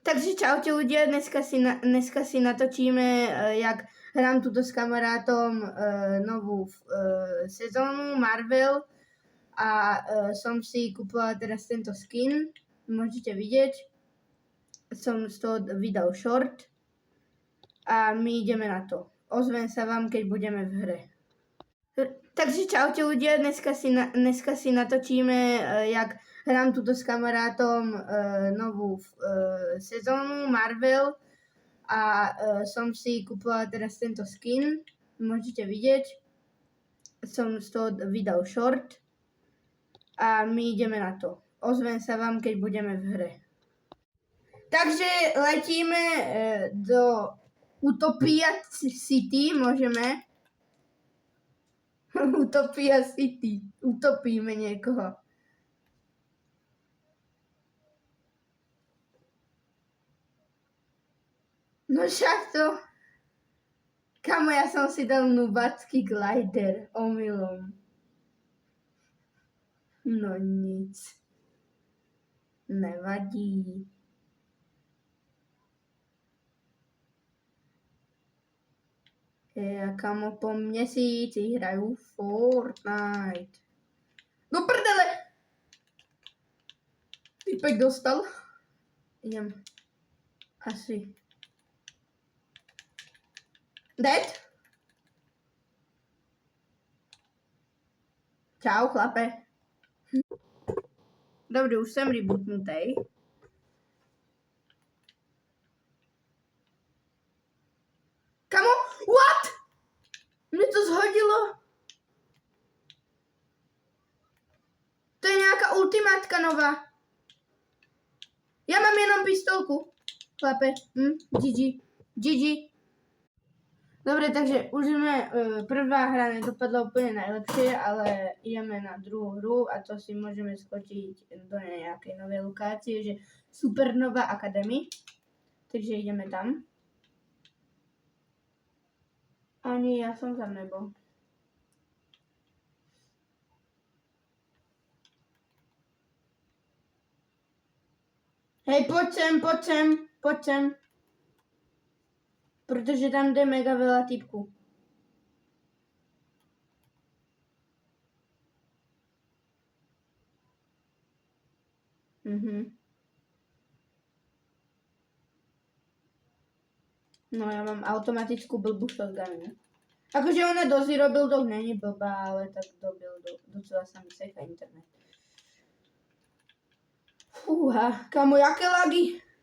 Takže čaute ľudia, dneska si natočíme, jak hrám tuto s kamarátom novú sezónu Marvel a som si kúpila teraz tento skin, môžete vidieť. Som z toho vydal short a my ideme na to. Ozvem sa vám, keď budeme v hre. Takže čaute ľudia, dneska si natočíme, jak hrám tuto s kamarátom novú sezónu Marvel a som si kúpila teraz tento skin, môžete vidieť. Som z toho vydal short a my ideme na to. Ozvem sa vám, keď budeme v hre. Takže letíme do Utopia City, môžeme. Utopia City. Utopíme niekoho. No však to... Kamo, ja som si dal nubacký glider omylom. No nic. Nevadí. Ja kamo, po měsíci hraju Fortnite. No prdele! Typek dostal. Idem. Asi. Dead? Čau, chlape. Dobre, už jsem rebootnutej. Kamo? What? Mne to zhodilo. To je nějaká ultimátka nová. Ja mám jenom pistolku. Chlape. GG. GG. Dobre, takže už sme, prvá hra nedopadla úplne najlepšie, ale ideme na druhú hru a to si môžeme skočiť do nejakej novej lokácie, že Supernova Academy. Takže ideme tam. Ani ja som tam nebol. Hej, poď sem. Protože tam jde mega veľa typku. No ja mám automatickú blbú shotgun. Akože ona do Zero Buildov není blbá, ale tak do buildov docela sa mi sejka internet. Fúha, kamo, jaké lagy?